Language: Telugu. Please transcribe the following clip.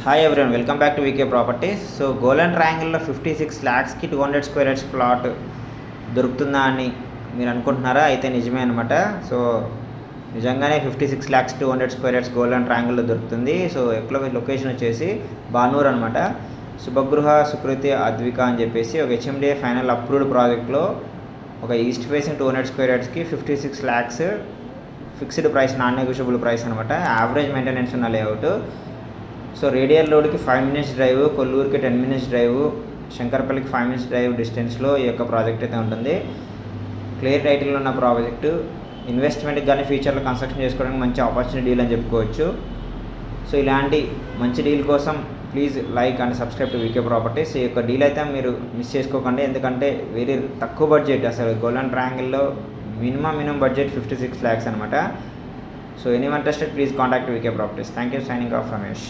Hi everyone, welcome back to VK Properties. So golden ట్రయాంగిల్లో 56 lakhsకి 200 square yards ప్లాట్ దొరుకుతుందా అని మీరు అనుకుంటున్నారా? అయితే నిజమే అనమాట. సో నిజంగానే 56 lakhs 200 square yards గోల్డెన్ ట్రయాంగిల్లో దొరుకుతుంది. సో ఎక్కడ లొకేషన్ వచ్చేసి బానూర్ అనమాట. శుభగృహ సుకృతి అద్విక అని చెప్పేసి ఒక హెచ్ఎండిఏ ఫైనల్ అప్రూవ్డ్ ప్రాజెక్ట్లో ఒక ఈస్ట్ ఫేసింగ్ 200 square yardsకి 56 lakhs fixed price, non negotiable price అనమాట. యావరేజ్ మెయింటెనెన్స్ ఉన్న లేఅవుట్. సో రేడియల్ రోడ్కి 5 minutes డ్రైవ్, కొల్లూరుకి 10 minutes డ్రైవ్, శంకర్పల్లికి 5 minutes డ్రైవ్ డిస్టెన్స్లో ఈ యొక్క ప్రాజెక్ట్ అయితే ఉంటుంది. క్లియర్ టైటిల్లో ఉన్న ప్రాజెక్టు. ఇన్వెస్ట్మెంట్కి కానీ ఫ్యూచర్లో కన్స్ట్రక్షన్ చేసుకోవడానికి మంచి ఆపర్చునిటీ డీల్ అని చెప్పుకోవచ్చు. సో ఇలాంటి మంచి డీల్ కోసం please like and subscribe to VK Properties. ఈ యొక్క డీల్ అయితే మీరు మిస్ చేసుకోకండి, ఎందుకంటే వెరీ తక్కువ బడ్జెట్. అసలు గోల్డెన్ ట్రయాంగిల్లో మినిమం బడ్జెట్ 56 lakhs అనమాట. So any interested please contact VK Properties. Thank you. Signing off Ramesh.